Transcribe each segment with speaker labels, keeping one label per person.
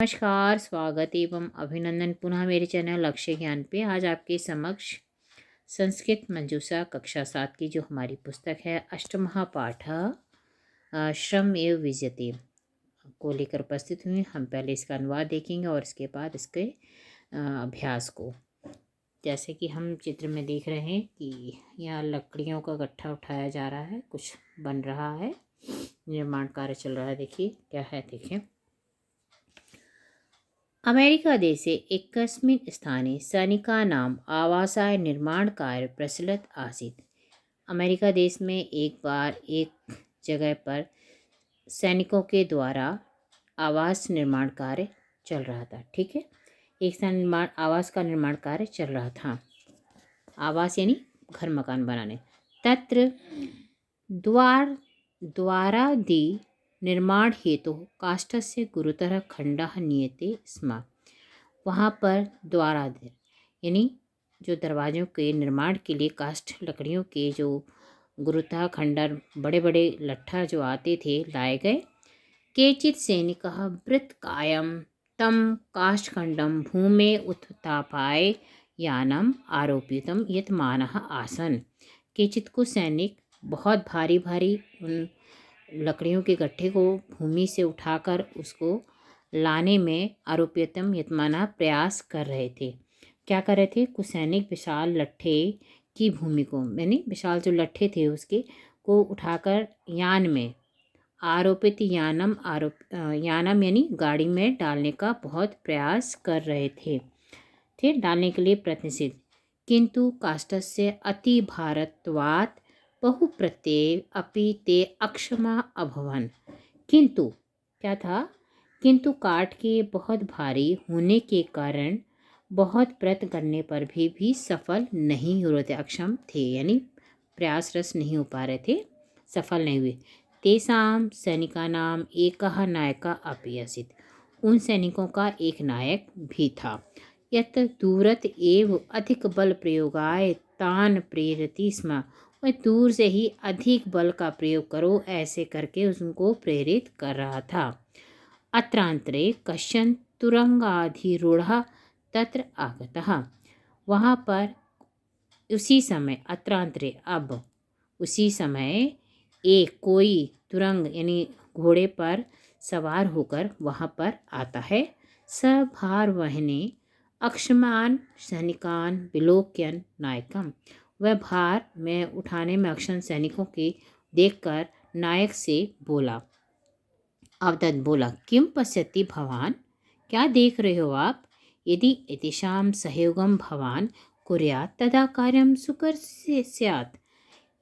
Speaker 1: नमस्कार, स्वागत एवं अभिनंदन पुनः मेरे चैनल अक्षय ज्ञान पे। आज आपके समक्ष संस्कृत मंजूषा कक्षा 7 की जो हमारी पुस्तक है अष्टमः पाठ श्रम एव विजयते को लेकर उपस्थित हुई। हम पहले इसका अनुवाद देखेंगे और इसके बाद इसके अभ्यास को। जैसे कि हम चित्र में देख रहे हैं कि यहाँ लकड़ियों का गट्ठा उठाया जा रहा है, कुछ बन रहा है, निर्माण कार्य चल रहा है। देखिए क्या है, देखिए। अमेरिकादेशे एकस्मिन् स्थाने सैनिकानाम् आवासाय निर्माणकार्य प्रचलित आसीत्। अमेरिका देश में एक बार एक जगह पर सैनिकों के द्वारा आवास निर्माण कार्य चल रहा था। ठीक है, एक आवास का निर्माण कार्य चल रहा था। आवास यानी घर मकान बनाने। तत्र द्वारादि निर्माण हेतु काष्ठस्य गुरुतर खंडः नीयते स्म। वहाँ पर द्वारादि यानी जो दरवाज़ों के निर्माण के लिए काष्ठ लकड़ियों के जो गुरुतः खंडर बड़े बड़े लट्ठा जो आते थे लाए गए। केचित् सैनिकः वृत्तकायं तं काष्ठखण्डं भूमे उत्थाप्य यानम् आरोपितं यतमानः आसन्। केचित् को सैनिक बहुत भारी भारी उन लकड़ियों के गट्ठे को भूमि से उठाकर उसको लाने में आरोपितम यतमाना प्रयास कर रहे थे। क्या कर रहे थे? कुछ सैनिक विशाल लट्ठे की भूमि को यानी विशाल जो लट्ठे थे उसके को उठाकर यान में आरोपित यानम यानी गाड़ी में डालने का बहुत प्रयास कर रहे थे डालने के लिए प्रयत्नशील। किंतु काष्ठस्य अति भारत्वात् बहुप्रत्यय अपि ते अक्षमा अभवन्। किंतु क्या था? किंतु काठ के बहुत भारी होने के कारण बहुत प्रयत्न करने पर भी सफल नहीं हो रहे थे, अक्षम थे यानी प्रयासरत नहीं हो पा रहे थे, सफल नहीं हुए। तेषां सैनिकानाम एकः नायकः अपि आसीत्। उन सैनिकों का एक नायक भी था। यत् दूरत एव अधिक बल प्रयोगाय तान प्रेरति स्म। वह दूर से ही अधिक बल का प्रयोग करो ऐसे करके उनको प्रेरित कर रहा था। अत्रांतरे कश्चन तुरंगाधिरूढ़ः तत्र आगतः। वहाँ पर उसी समय अत्रांतरे अब उसी समय एक कोई तुरंग यानी घोड़े पर सवार होकर वहाँ पर आता है। सभार वहने अक्षमान सैनिकान विलोक्यन नायकम। वह भार में उठाने में अक्षम सैनिकों के देखकर नायक से बोला, अवदत बोला, किम पश्यति भवान? क्या देख रहे हो आप? यदि एतेषां सहयोगम भवान कुर्यात् तदा कार्यं सुकर स्यात्।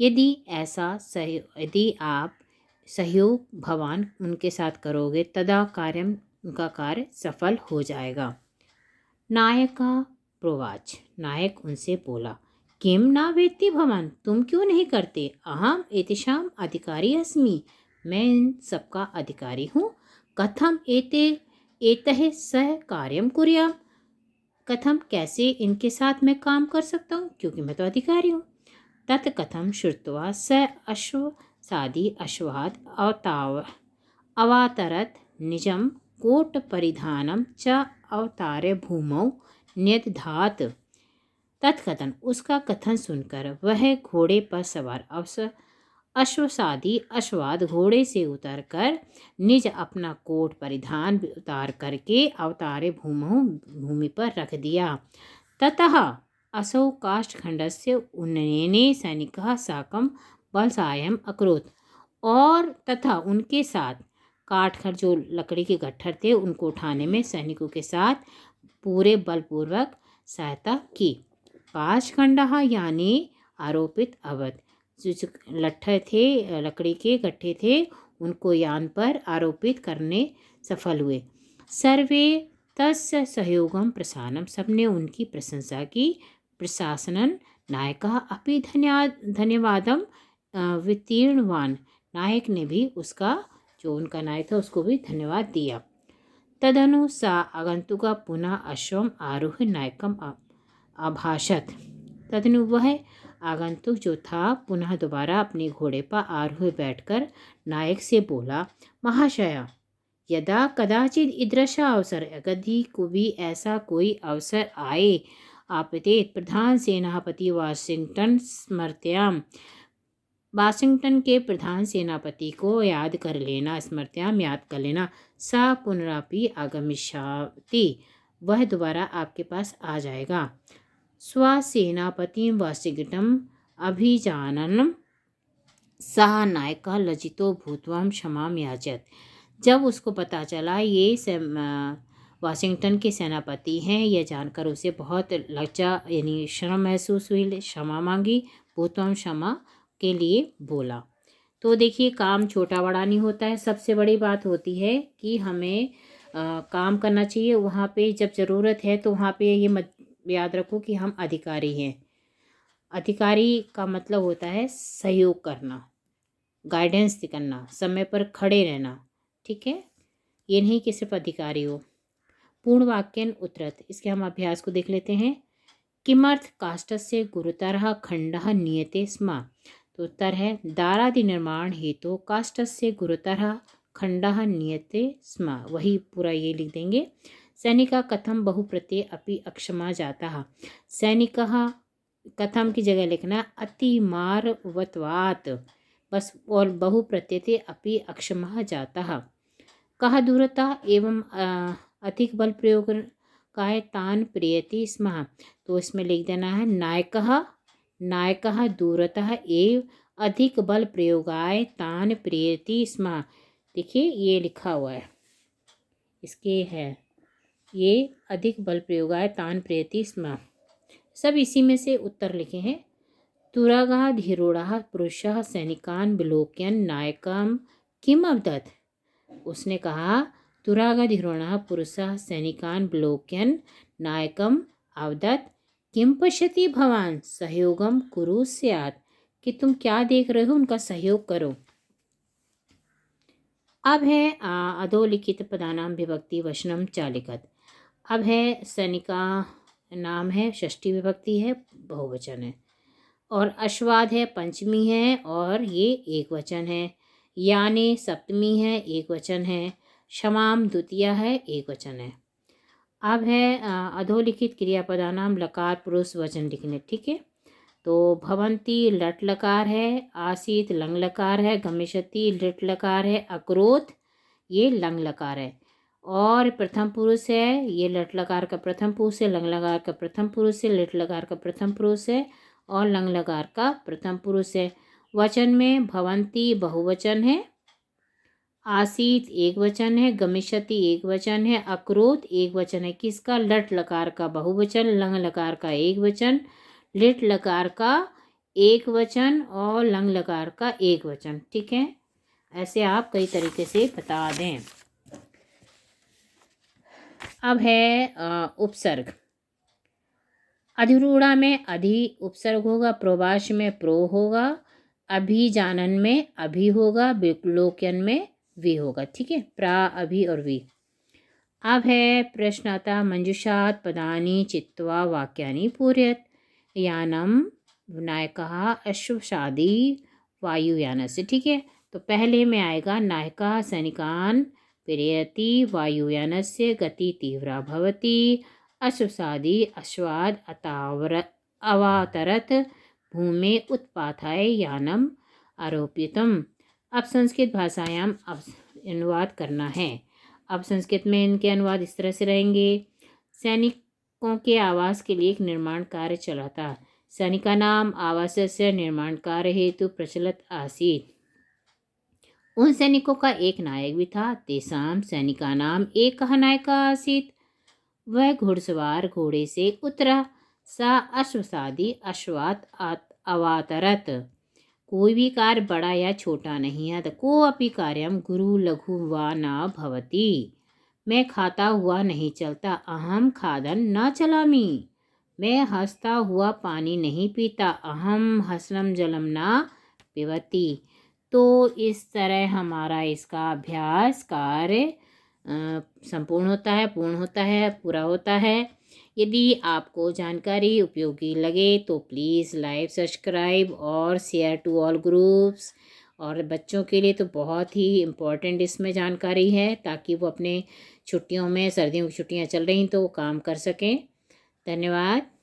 Speaker 1: यदि आप सहयोग भवान उनके साथ करोगे तदा कार्यम उनका कार्य सफल हो जाएगा। नायका प्रोवाच। नायक उनसे बोला, किम ना वेत्ति भवान? तुम क्यों नहीं करते? अहम एतेषाम अधिकारी अस्मि। मैं इन सबका अधिकारी हूँ। कथम एतः सह कार्यम कुर्याम। कथम कैसे इनके साथ मैं काम कर सकता हूँ, क्योंकि मैं तो अधिकारी हूँ। तत्कथम श्रुत्वा स अश्वसादी अश्वाद अवातरत निजम कोट परिधानम च अवतारे भूमौ न्यदधात। तत्कथन उसका कथन सुनकर वह घोड़े पर सवार अश्वसादी अश्वाद घोड़े से उतरकर निज अपना कोट परिधान उतार करके अवतारे भूमि पर रख दिया। ततः असौ काष्ठखण्डस्य उन्नयने सैनिकः साकं बलसायम् अकरोत्। और तथा उनके साथ काठखड़ जो लकड़ी के गट्ठर थे उनको उठाने में सैनिकों के साथ पूरे बलपूर्वक सहायता की। काष्ठखण्डः यानी आरोपित अवध जो लट्ठे थे, लकड़ी के गट्ठे थे, उनको यान पर आरोपित करने सफल हुए। सर्वे तस्य सहयोगम प्रसानम। सबने उनकी प्रशंसा की। प्रशासनन नायकः अपि धन्यवादम वितीर्णवान। नायक ने भी उसका जो उनका नायक था उसको भी धन्यवाद दिया। तदनु सा आगंतुका पुनः अश्वम आरोह नायकम अभाषत। तदनु वह आगंतुक जो था पुनः दोबारा अपने घोड़े पर आरोह बैठकर नायक से बोला, महाशय यदा कदाचित ईदृश अवसर, यदि भी ऐसा कोई अवसर आए, आपतेत प्रधान सेनापति वाशिंगटन स्मृत्याम, वाशिंगटन के प्रधान सेनापति को याद कर लेना, स्मृत्याम याद कर लेना, सा पुनरापि आगमिष्यति, वह दोबारा आपके पास आ जाएगा। स्वसेनापति वाशिंगटन अभिजानन सह नायका लज्जितो भूत्वा क्षमाम याचत, जब उसको पता चला ये वाशिंगटन के सेनापति हैं, यह जानकर उसे बहुत लज्जा यानी शर्म महसूस हुई, क्षमा मांगी, भूत्वा क्षमा के लिए बोला। तो देखिए काम छोटा बड़ा नहीं होता है, सबसे बड़ी बात होती है कि हमें काम करना चाहिए वहाँ पे जब ज़रूरत है, तो वहाँ पे ये मत याद रखो कि हम अधिकारी हैं। अधिकारी का मतलब होता है सहयोग करना, गाइडेंस करना, समय पर खड़े रहना, ठीक है, ये नहीं कि सिर्फ अधिकारी हो। पूर्ण वाक्यन उत्तरत, इसके हम अभ्यास को देख लेते हैं। किमर्थ काष्ठस्य गुरुतरः खंडः नीयते स्म, तो उत्तर है दारादि निर्माण हेतु काष्ठस्य गुरुतरः खंडः नीयते स्म, वही पूरा ये लिख देंगे। सैनिका कथम बहुप्रत्यय अपि अक्षमा जाता, सैनिकः कथम की जगह लिखना अतिमारवत्वात्, बस, और बहुप्रत्यय अपि अक्षमा जाता। कह दूरता एवं अधिक बल प्रयोग काय तान प्रियति स्म, तो इसमें लिख देना है नायकः दूरतः एव अधिक बल प्रयोगाय तान प्रियति स्म। देखिए ये लिखा हुआ है, इसके है ये अधिक बल प्रयोगाय तान प्रियति स्म, सब इसी में से उत्तर लिखे हैं। तुरागः धीरोड़ः पुरुषः सैनिकान् विलोक्यन् नायकं किम अवदत्, उसने कहा तुरागधिरोणः पुरुषः सैनिकान् विलोक्यन् नायकम् अवदत् किम पश्यति भवान सहयोगम कुरु स्यात्, कि तुम क्या देख रहे हो, उनका सहयोग करो। अब है अधोलिखित पदानां विभक्ति वचनम चालिकत, अब है सैनिका नाम है, षष्ठी विभक्ति है, बहुवचन है, और अश्वाद है, पंचमी है, और ये एक वचन है। यानी सप्तमी है, एक वचन है। क्षमाम द्वितीया है, एक वचन है। अब है अधोलिखित क्रियापदानाम लकार पुरुष वचन लिखने, ठीक है। तो भवंती लट लकार है, आसीत लंग लकार है, गमिष्यति लिट लकार है, अक्रोध ये लंग लकार है, और प्रथम पुरुष है, ये लट लकार का प्रथम पुरुष है, लंग लकार का प्रथम पुरुष है, लिट लकार का प्रथम पुरुष है, और लंग लकार का प्रथम पुरुष है। वचन में भवंती बहुवचन है, आसीत एक वचन है, गमिष्यति एक वचन है, अक्रोध एक वचन है। किसका? लट लकार का बहुवचन, लंग लकार का एक वचन, लिट लकार का एक वचन, और लंग लकार का एक वचन, ठीक है। ऐसे आप कई तरीके से बता दें। अब है उपसर्ग। अधिरूढ़ा में अधि उपसर्ग होगा, प्रवास में प्रो होगा, अभिजानन में अभि होगा, विलोकन में वी होगा, ठीक है, प्रा अभि और वी। अब है प्रश्न आता मंजुषात पदानी चित्वा वाक्यानि पूरयत, यानम नायकः अश्वशादी वायुयान से, ठीक है। तो पहले में आएगा नायका सैनिकान प्रेयति वायुयानस्य गति तीव्रा भवति, अश्वसादी अश्वाद अवातरत भूमि उत्पाथाय यानम आरोपितम। अब संस्कृत भाषायाम अनुवाद करना है। अब संस्कृत में इनके अनुवाद इस तरह से रहेंगे। सैनिकों के आवास के लिए एक निर्माण कार्य चला था। सैनिका नाम आवास से निर्माण कार्य हेतु प्रचलित आसीत। उन सैनिकों का एक नायक भी था। तेसाम सैनिका नाम एक नायका आसीत। वह घुड़सवार घोड़े से उतरा। सा अश्वसादी अश्वात अवातरत। कोई भी कार्य बड़ा या छोटा नहीं है। को अपि कार्यम गुरु लघु वा न भवति। मैं खाता हुआ नहीं चलता। अहम खादन न चलामी। मैं हंसता हुआ पानी नहीं पीता। अहम हसनम जलम न पिबती। तो इस तरह हमारा इसका अभ्यास कार्य संपूर्ण होता है, पूर्ण होता है, पूरा होता है। यदि आपको जानकारी उपयोगी लगे तो प्लीज़ लाइक, सब्सक्राइब और शेयर टू ऑल ग्रुप्स। और बच्चों के लिए तो बहुत ही इम्पोर्टेंट इसमें जानकारी है, ताकि वो अपने छुट्टियों में, सर्दियों की छुट्टियां चल रही तो वो काम कर सकें। धन्यवाद।